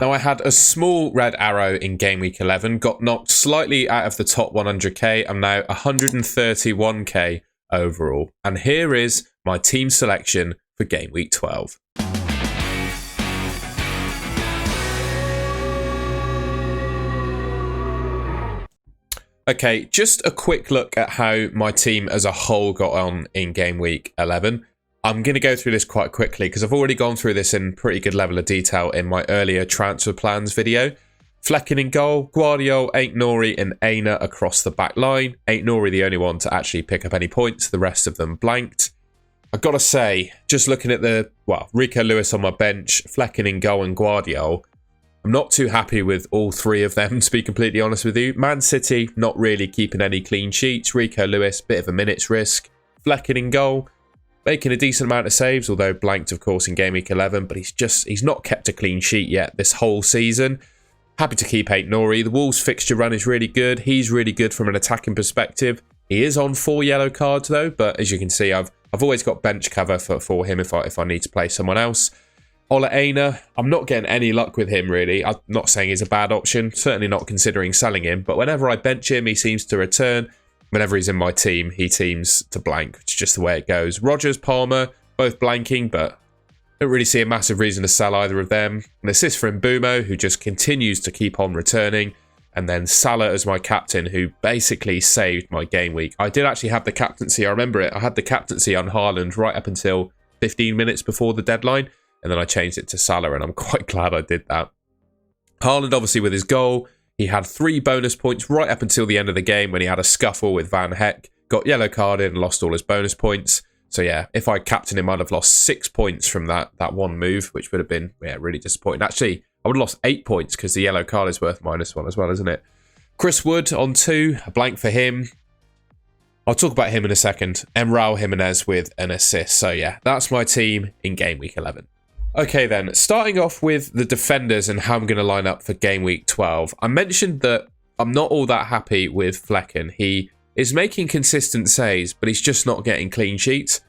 Now, I had a small red arrow in game week 11, got knocked slightly out of the top 100k. I'm now 131k overall. And here is my team selection for game week 12. Okay, just a quick look at how my team as a whole got on in game week 11. I'm going to go through this quite quickly because I've already gone through this in pretty good level of detail in my earlier transfer plans video. Flecken in goal, Guardiola, Aït-Nouri and Aina across the back line. Aït-Nouri the only one to actually pick up any points, the rest of them blanked. I've got to say, just looking at Rico Lewis on my bench, Flecken in goal and Guardiola, I'm not too happy with all three of them, to be completely honest with you. Man City, not really keeping any clean sheets. Rico Lewis, bit of a minutes risk. Flecken in goal, making a decent amount of saves, although blanked, of course, in game week 11. But he's not kept a clean sheet yet this whole season. Happy to keep Aït-Nouri. The Wolves fixture run is really good. He's really good from an attacking perspective. He is on 4 yellow cards, though. But as you can see, I've always got bench cover for him if I need to play someone else. Ola Aina, I'm not getting any luck with him, really. I'm not saying he's a bad option. Certainly not considering selling him. But whenever I bench him, he seems to return. Whenever he's in my team, he seems to blank, which is just the way it goes. Rogers, Palmer, both blanking, but don't really see a massive reason to sell either of them. An assist from Mbumo, who just continues to keep on returning. And then Salah as my captain, who basically saved my game week. I did actually have the captaincy. I remember it. I had the captaincy on Haaland right up until 15 minutes before the deadline. And then I changed it to Salah, and I'm quite glad I did that. Haaland, obviously, with his goal, he had 3 bonus points right up until the end of the game when he had a scuffle with Van Heck, got yellow carded and lost all his bonus points. So yeah, if I captained him, I'd have lost 6 points from that one move, which would have been really disappointing. Actually, I would have lost 8 points because the yellow card is worth -1 as well, isn't it? Chris Wood on 2, a blank for him. I'll talk about him in a second. Raul Jimenez with an assist. So yeah, that's my team in game week 11. Okay then, starting off with the defenders and how I'm going to line up for game week 12. I mentioned that I'm not all that happy with Flecken. He is making consistent saves, but he's just not getting clean sheets.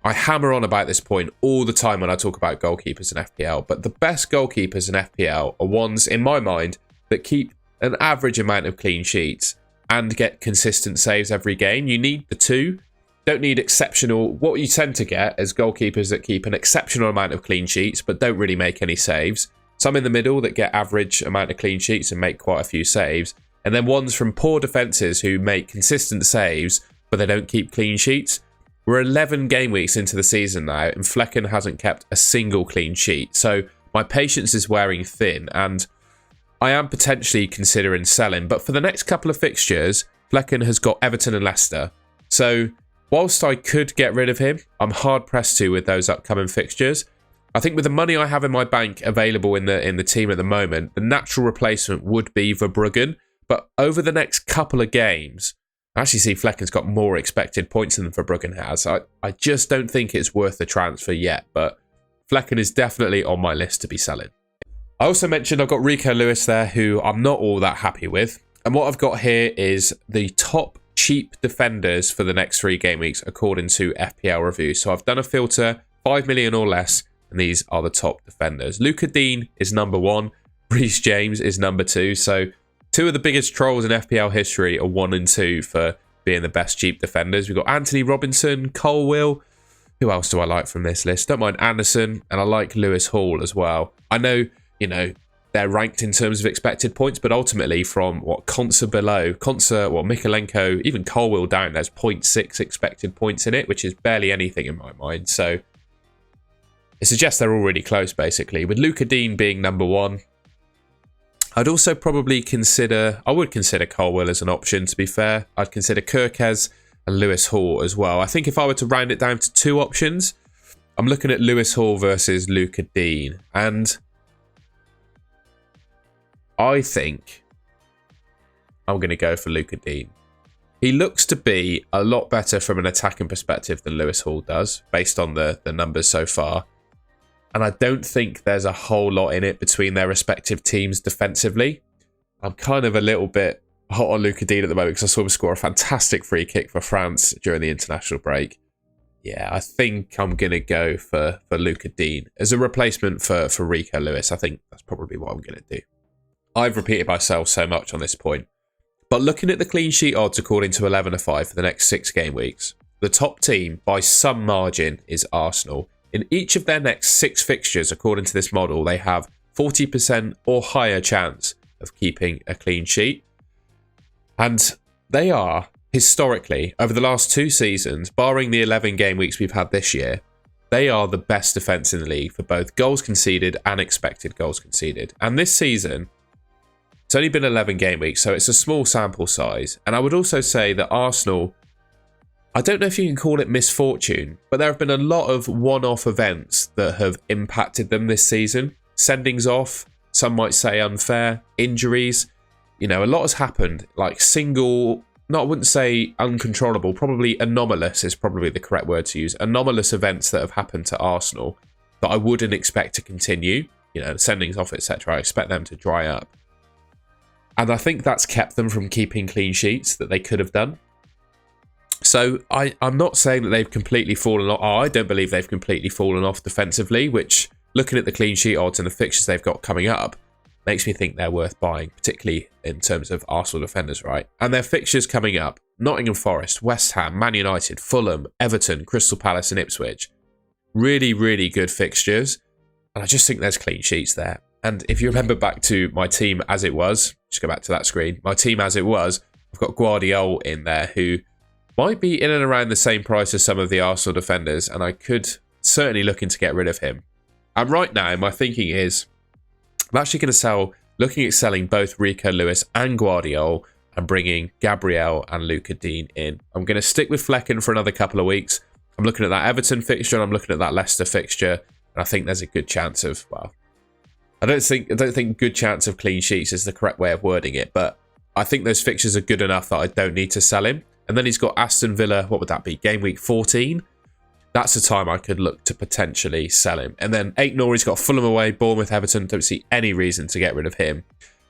I hammer on about this point all the time when I talk about goalkeepers in FPL, but the best goalkeepers in FPL are ones, in my mind, that keep an average amount of clean sheets and get consistent saves every game. You need the two. Don't need exceptional. What you tend to get is goalkeepers that keep an exceptional amount of clean sheets but don't really make any saves. Some in the middle that get average amount of clean sheets and make quite a few saves. And then ones from poor defences who make consistent saves but they don't keep clean sheets. We're 11 game weeks into the season now and Flecken hasn't kept a single clean sheet. So my patience is wearing thin and I am potentially considering selling. But for the next couple of fixtures, Flecken has got Everton and Leicester. So whilst I could get rid of him, I'm hard pressed to with those upcoming fixtures. I think with the money I have in my bank available in the team at the moment, the natural replacement would be Verbruggen. But over the next couple of games, I actually see Flecken's got more expected points than Verbruggen has. I just don't think it's worth the transfer yet, but Flecken is definitely on my list to be selling. I also mentioned I've got Rico Lewis there, who I'm not all that happy with. And what I've got here is the top cheap defenders for the next 3 game weeks according to FPL review. So I've done a filter, 5 million or less, and these are the top defenders. Luca Dean is number 1, Reece James is number 2. So 2 of the biggest trolls in FPL history are 1 and 2 for being the best cheap defenders. We've got Anthony Robinson, Colwill. Who else do I like from this list? Don't mind Anderson, and I like Lewis Hall as well. I know, they're ranked in terms of expected points, but ultimately from Konsa below, Mikolenko, even Colwill down, there's 0.6 expected points in it, which is barely anything in my mind. So it suggests they're all really close, basically. With Luca Dean being number 1, I'd also probably consider Colwill as an option, to be fair. I'd consider Kirkes and Lewis Hall as well. I think if I were to round it down to 2 options, I'm looking at Lewis Hall versus Luca Dean, and I think I'm going to go for Luca Dean. He looks to be a lot better from an attacking perspective than Lewis Hall does, based on the numbers so far. And I don't think there's a whole lot in it between their respective teams defensively. I'm kind of a little bit hot on Luca Dean at the moment because I saw him score a fantastic free kick for France during the international break. Yeah, I think I'm going to go for Luca Dean as a replacement for Rico Lewis. I think that's probably what I'm going to do. I've repeated myself so much on this point. But looking at the clean sheet odds according to 11-5 for the next 6 game weeks, the top team by some margin is Arsenal. In each of their next 6 fixtures, according to this model, they have 40% or higher chance of keeping a clean sheet. And they are, historically, over the last 2 seasons, barring the 11 game weeks we've had this year, they are the best defence in the league for both goals conceded and expected goals conceded. And this season, it's only been 11 game weeks, so it's a small sample size. And I would also say that Arsenal, I don't know if you can call it misfortune, but there have been a lot of one-off events that have impacted them this season. Sendings off, some might say unfair, injuries. You know, a lot has happened, like I wouldn't say uncontrollable, probably anomalous is probably the correct word to use. Anomalous events that have happened to Arsenal that I wouldn't expect to continue. You know, sendings off, etc. I expect them to dry up. And I think that's kept them from keeping clean sheets that they could have done. So I'm not saying that they've completely fallen off. I don't believe they've completely fallen off defensively, which, looking at the clean sheet odds and the fixtures they've got coming up, makes me think they're worth buying, particularly in terms of Arsenal defenders, right? And their fixtures coming up: Nottingham Forest, West Ham, Man United, Fulham, Everton, Crystal Palace and Ipswich. Really, really good fixtures. And I just think there's clean sheets there. And if you remember back to my team as it was, just go back to that screen, my team as it was, I've got Guardiola in there, who might be in and around the same price as some of the Arsenal defenders, and I could certainly looking to get rid of him. And right now, my thinking is, I'm actually going to looking at selling both Rico Lewis and Guardiola and bringing Gabriel and Luca Dean in. I'm going to stick with Flecken for another couple of weeks. I'm looking at that Everton fixture and I'm looking at that Leicester fixture, and I think there's a good chance of, well, I don't think good chance of clean sheets is the correct way of wording it, but I think those fixtures are good enough that I don't need to sell him. And then he's got Aston Villa, what would that be? Game week 14. That's the time I could look to potentially sell him. And then 8-0, he's got Fulham away, Bournemouth, Everton. Don't see any reason to get rid of him.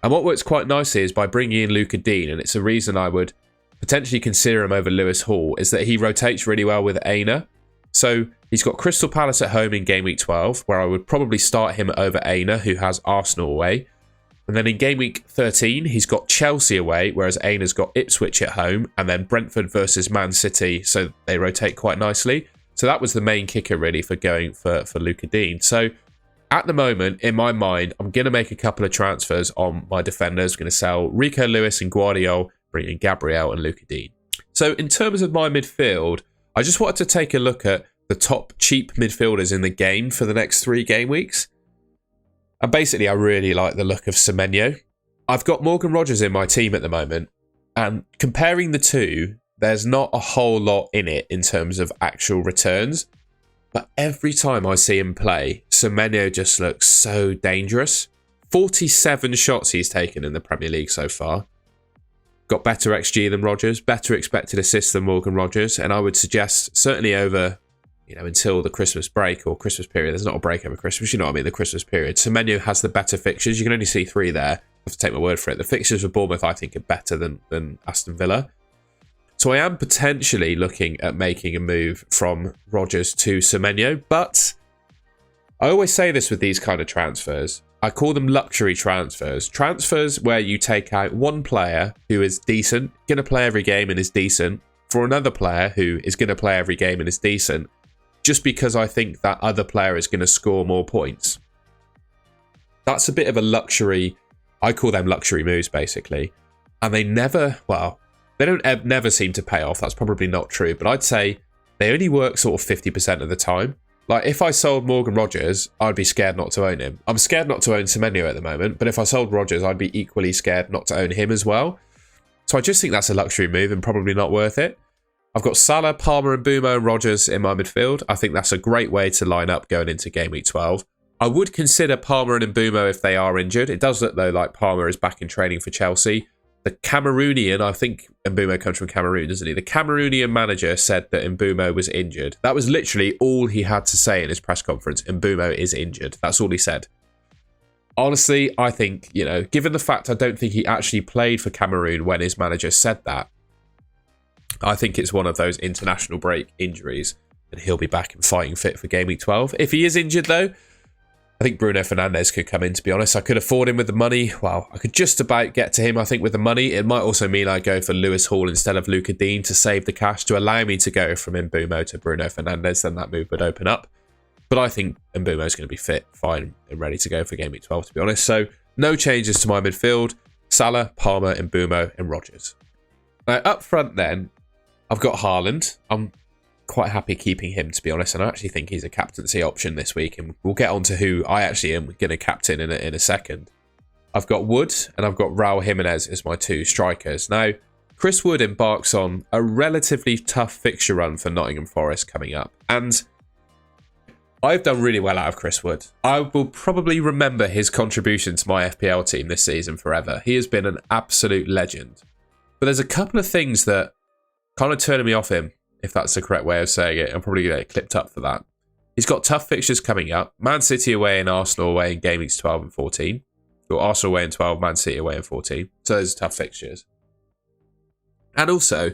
And what works quite nicely is by bringing in Luca Dean, and it's a reason I would potentially consider him over Lewis Hall, is that he rotates really well with Aina. So he's got Crystal Palace at home in game week 12, where I would probably start him over Aina, who has Arsenal away. And then in game week 13, he's got Chelsea away, whereas Aina's got Ipswich at home, and then Brentford versus Man City, so they rotate quite nicely. So that was the main kicker, really, for going for Luca Dean. So at the moment, in my mind, I'm going to make a couple of transfers on my defenders. I'm going to sell Rico Lewis and Guardiola, bring in Gabriel and Luca Dean. So in terms of my midfield, I just wanted to take a look at the top cheap midfielders in the game for the next 3 game weeks. And basically, I really like the look of Semenyo. I've got Morgan Rogers in my team at the moment, and comparing the two, there's not a whole lot in it in terms of actual returns. But every time I see him play, Semenyo just looks so dangerous. 47 shots he's taken in the Premier League so far. Got better XG than Rogers, better expected assists than Morgan Rogers, and I would suggest certainly over, until the Christmas break or Christmas period. There's not a break over Christmas, you know what I mean, the Christmas period. Semenyo has the better fixtures. You can only see 3 there. I have to take my word for it. The fixtures for Bournemouth, I think, are better than Aston Villa. So I am potentially looking at making a move from Rogers to Semenyo, but I always say this with these kind of transfers. I call them luxury transfers. Transfers where you take out one player who is decent, going to play every game and is decent, for another player who is going to play every game and is decent, just because I think that other player is going to score more points. That's a bit of a luxury. I call them luxury moves, basically. And they never seem to pay off. That's probably not true. But I'd say they only work sort of 50% of the time. Like, if I sold Morgan Rogers, I'd be scared not to own him. I'm scared not to own Semenyo at the moment. But if I sold Rogers, I'd be equally scared not to own him as well. So I just think that's a luxury move and probably not worth it. I've got Salah, Palmer and Mbeumo and Rogers in my midfield. I think that's a great way to line up going into game week 12. I would consider Palmer and Mbeumo if they are injured. It does look, though, like Palmer is back in training for Chelsea. The Cameroonian, I think Mbeumo comes from Cameroon, doesn't he? The Cameroonian manager said that Mbeumo was injured. That was literally all he had to say in his press conference. Mbeumo is injured. That's all he said. Honestly, I think, given the fact I don't think he actually played for Cameroon when his manager said that, I think it's one of those international break injuries. and he'll be back and fighting fit for Game Week 12. If he is injured, though, I think Bruno Fernandes could come in, to be honest. I could afford him with the money. Well, I could just about get to him, I think, with the money. It might also mean I go for Lewis Hall instead of Luca Dean to save the cash, to allow me to go from Mbeumo to Bruno Fernandes. Then that move would open up. But I think Mbeumo is going to be fit, fine, and ready to go for Game Week 12, to be honest. So no changes to my midfield. Salah, Palmer, Mbeumo, and Rodgers. Now, up front then, I've got Haaland. I'm quite happy keeping him, to be honest, and I actually think he's a captaincy option this week, and we'll get on to who I actually am going to captain in a second. I've got Wood, and I've got Raul Jimenez as my two strikers. Now, Chris Wood embarks on a relatively tough fixture run for Nottingham Forest coming up, and I've done really well out of Chris Wood. I will probably remember his contribution to my FPL team this season forever. He has been an absolute legend. But there's a couple of things that kind of turning me off him, if that's the correct way of saying it. I'm probably going to get clipped up for that. He's got tough fixtures coming up. Man City away and Arsenal away in Game Weeks 12 and 14. Got Arsenal away in 12, Man City away in 14. So those are tough fixtures. And also,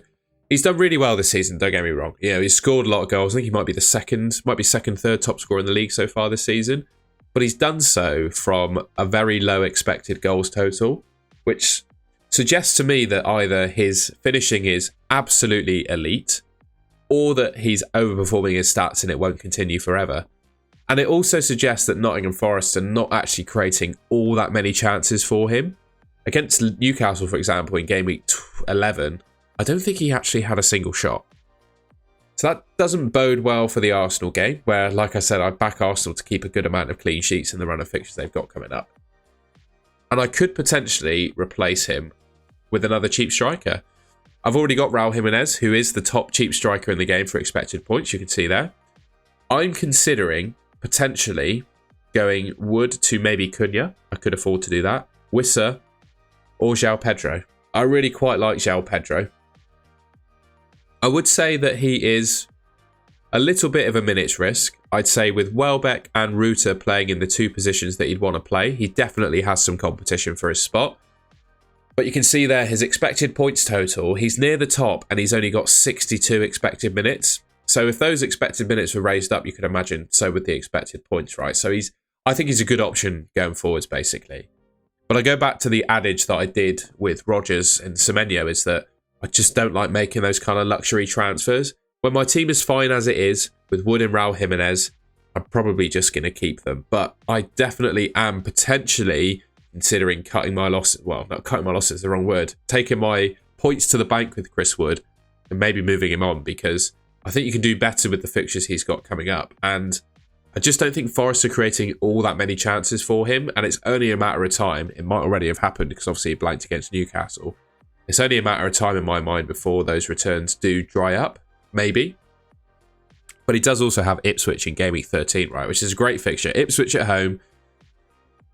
he's done really well this season, don't get me wrong. You know, he's scored a lot of goals. I think he might be second, third top scorer in the league so far this season. But he's done so from a very low expected goals total, which suggests to me that either his finishing is absolutely elite or that he's overperforming his stats and it won't continue forever. And it also suggests that Nottingham Forest are not actually creating all that many chances for him. Against Newcastle, for example, in Game Week 11, I don't think he actually had a single shot. So that doesn't bode well for the Arsenal game, where, like I said, I back Arsenal to keep a good amount of clean sheets in the run of fixtures they've got coming up. And I could potentially replace him with another cheap striker. I've already got Raul Jimenez, who is the top cheap striker in the game for expected points, you can see there. I'm considering potentially going Wood to maybe Cunha. I could afford to do that. Wissa or João Pedro. I really quite like João Pedro. I would say that he is a little bit of a minutes risk. I'd say with Welbeck and Ruta playing in the two positions that he'd want to play, he definitely has some competition for his spot. But you can see there his expected points total. He's near the top and he's only got 62 expected minutes. So if those expected minutes were raised up, you could imagine so with the expected points, right? So I think he's a good option going forwards, basically. But I go back to the adage that I did with Rodgers and Semenyo, is that I just don't like making those kind of luxury transfers. When my team is fine as it is, with Wood and Raul Jimenez, I'm probably just going to keep them. But I definitely am potentially considering cutting my losses. Well, not cutting my losses, the wrong word. Taking my points to the bank with Chris Wood and maybe moving him on, because I think you can do better with the fixtures he's got coming up. And I just don't think Forest are creating all that many chances for him. And it's only a matter of time. It might already have happened because obviously he blanked against Newcastle. It's only a matter of time in my mind before those returns do dry up, maybe. But he does also have Ipswich in Game Week 13, right, which is a great fixture. Ipswich at home.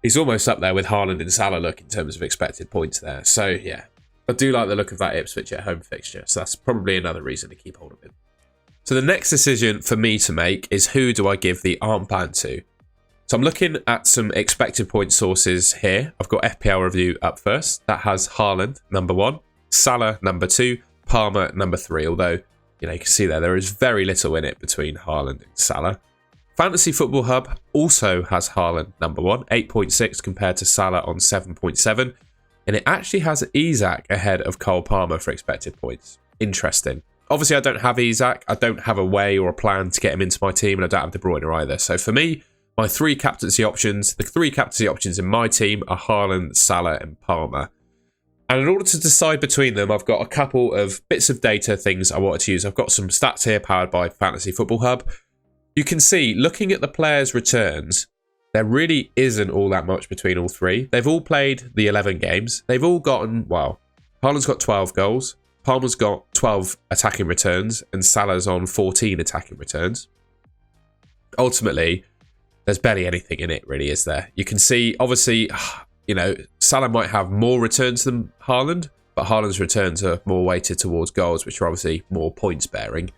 He's almost up there with Haaland and Salah look in terms of expected points there. So, yeah, I do like the look of that Ipswich at home fixture. So that's probably another reason to keep hold of him. So the next decision for me to make is who do I give the armband to? So I'm looking at some expected point sources here. I've got FPL Review up first. That has Haaland, number 1. Salah, number 2. Palmer, number 3. Although, you can see there is very little in it between Haaland and Salah. Fantasy Football Hub also has Haaland, number 1. 8.6 compared to Salah on 7.7. And it actually has Isak ahead of Cole Palmer for expected points. Interesting. Obviously, I don't have Isak. I don't have a way or a plan to get him into my team. And I don't have De Bruyne either. So for me, my the three captaincy options in my team are Haaland, Salah and Palmer. And in order to decide between them, I've got a couple of bits of data things I wanted to use. I've got some stats here powered by Fantasy Football Hub. You can see, looking at the players' returns, there really isn't all that much between all three. They've all played the 11 games. They've all gotten, well, Haaland's got 12 goals. Palmer's got 12 attacking returns. And Salah's on 14 attacking returns. Ultimately, there's barely anything in it, really, is there? You can see, obviously, Salah might have more returns than Haaland, but Haaland's returns are more weighted towards goals, which are obviously more points bearing.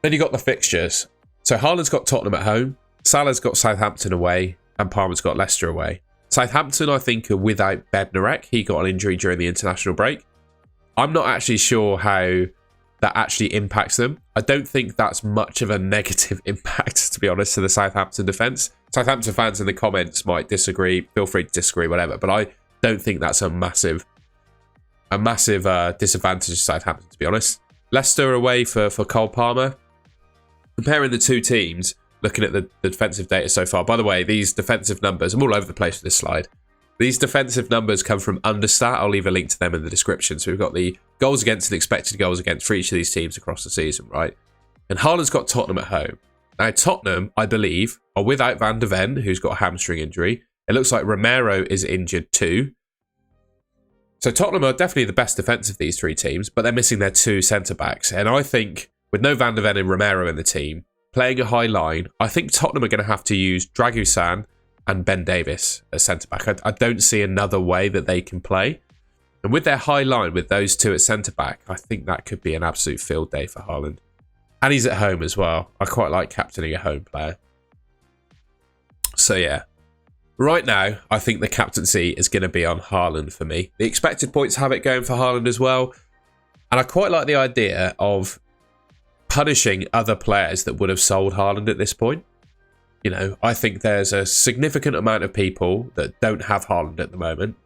Then you got the fixtures. So Haaland's got Tottenham at home, Salah's got Southampton away, and Palmer's got Leicester away. Southampton, I think, are without Bednarek. He got an injury during the international break. I'm not actually sure how that actually impacts them. I don't think that's much of a negative impact, to be honest, to the Southampton defence. Southampton fans in the comments might disagree. Feel free to disagree, whatever. But I don't think that's a massive disadvantage to Southampton, to be honest. Leicester away for Cole Palmer. Comparing the two teams, looking at the defensive data so far. By the way, these defensive numbers, I'm all over the place with this slide. These defensive numbers come from Understat. I'll leave a link to them in the description. So we've got the goals against and expected goals against for each of these teams across the season, right? And Haaland's got Tottenham at home. Now, Tottenham, I believe, are without Van de Ven, who's got a hamstring injury. It looks like Romero is injured too. So Tottenham are definitely the best defence of these three teams, but they're missing their two centre-backs. And I think with no Van de Ven and Romero in the team, playing a high line, I think Tottenham are going to have to use Dragusan and Ben Davis as centre-back. I don't see another way that they can play. And with their high line, with those two at centre-back, I think that could be an absolute field day for Haaland. And he's at home as well. I quite like captaining a home player. So yeah. Right now, I think the captaincy is going to be on Haaland for me. The expected points have it going for Haaland as well. And I quite like the idea of punishing other players that would have sold Haaland at this point. You know, I think there's a significant amount of people that don't have Haaland at the moment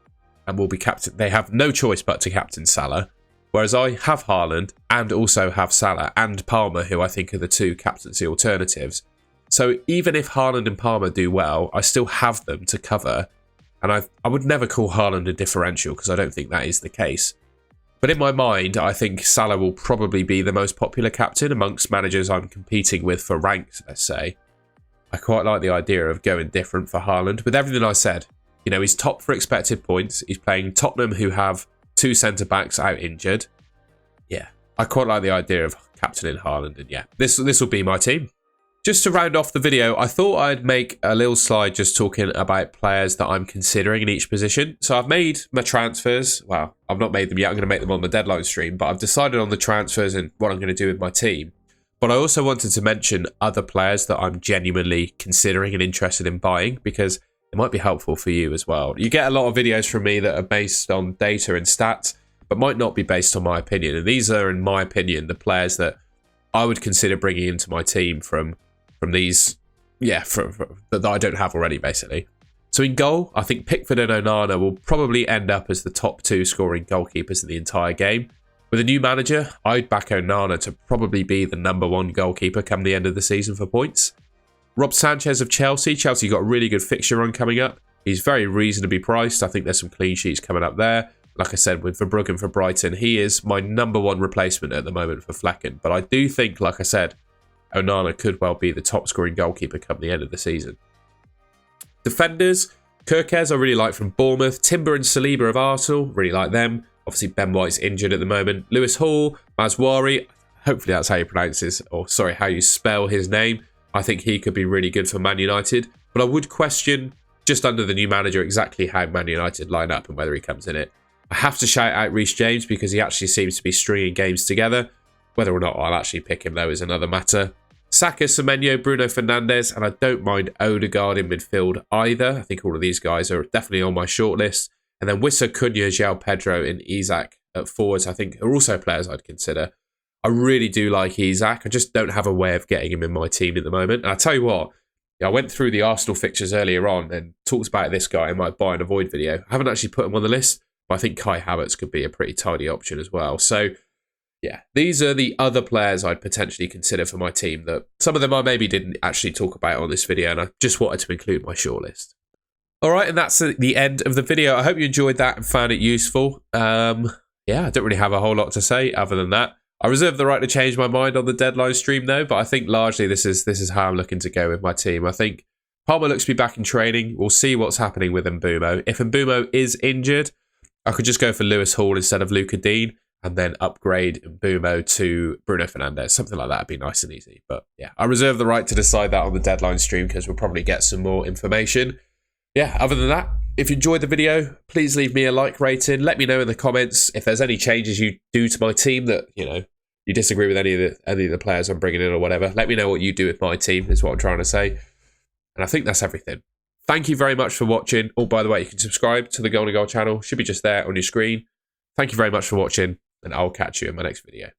and will be captain. They have no choice but to captain Salah. Whereas I have Haaland and also have Salah and Palmer, who I think are the two captaincy alternatives. So even if Haaland and Palmer do well, I still have them to cover. And I would never call Haaland a differential because I don't think that is the case. But in my mind, I think Salah will probably be the most popular captain amongst managers I'm competing with for ranks, let's say. I quite like the idea of going different for Haaland. With everything I said, you know, he's top for expected points. He's playing Tottenham, who have two centre-backs out injured. Yeah, I quite like the idea of captaining Haaland. And yeah, this will be my team. Just to round off the video, I thought I'd make a little slide just talking about players that I'm considering in each position. So I've made my transfers. Well, I've not made them yet. I'm going to make them on the deadline stream. But I've decided on the transfers and what I'm going to do with my team. But I also wanted to mention other players that I'm genuinely considering and interested in buying because it might be helpful for you as well. You get a lot of videos from me that are based on data and stats, but might not be based on my opinion. And these are, in my opinion, the players that I would consider bringing into my team from these, yeah, that I don't have already, basically. So in goal, I think Pickford and Onana will probably end up as the top two scoring goalkeepers in the entire game. With a new manager, I'd back Onana to probably be the #1 goalkeeper come the end of the season for points. Rob Sanchez of Chelsea. Chelsea got a really good fixture run coming up. He's very reasonably priced. I think there's some clean sheets coming up there. Like I said, with Verbruggen for Brighton, he is my #1 replacement at the moment for Flecken. But I do think, like I said, Onana could well be the top scoring goalkeeper come the end of the season. Defenders, Kirkez I really like from Bournemouth. Timber and Saliba of Arsenal, really like them. Obviously, Ben White's injured at the moment. Lewis Hall, Maswari, hopefully that's how you pronounce his, or sorry, how you spell his name. I think he could be really good for Man United. But I would question, just under the new manager, exactly how Man United line up and whether he comes in it. I have to shout out Reece James because he actually seems to be stringing games together. Whether or not I'll actually pick him, though, is another matter. Saka, Semenyo, Bruno Fernandes, and I don't mind Odegaard in midfield either. I think all of these guys are definitely on my shortlist. And then Wissa, Cunha, João Pedro, and Isak at forwards, I think, are also players I'd consider. I really do like Isak. I just don't have a way of getting him in my team at the moment. And I tell you what, I went through the Arsenal fixtures earlier on and talked about this guy in my buy and avoid video. I haven't actually put him on the list, but I think Kai Havertz could be a pretty tidy option as well. So, yeah, these are the other players I'd potentially consider for my team that some of them I maybe didn't actually talk about on this video, and I just wanted to include my shortlist. All right, and that's the end of the video. I hope you enjoyed that and found it useful. Yeah, I don't really have a whole lot to say other than that. I reserve the right to change my mind on the deadline stream, though, but I think largely this is how I'm looking to go with my team. I think Palmer looks to be back in training. We'll see what's happening with Mbeumo. If Mbeumo is injured, I could just go for Lewis Hall instead of Luka Dean and then upgrade Mbeumo to Bruno Fernandes. Something like that would be nice and easy. But yeah, I reserve the right to decide that on the deadline stream because we'll probably get some more information. Yeah, other than that, if you enjoyed the video, please leave me a like rating. Let me know in the comments if there's any changes you do to my team that, you know, you disagree with any of the players I'm bringing in or whatever. Let me know what you do with my team is what I'm trying to say. And I think that's everything. Thank you very much for watching. Oh, by the way, you can subscribe to the Golden Goal channel. Should be just there on your screen. Thank you very much for watching, and I'll catch you in my next video.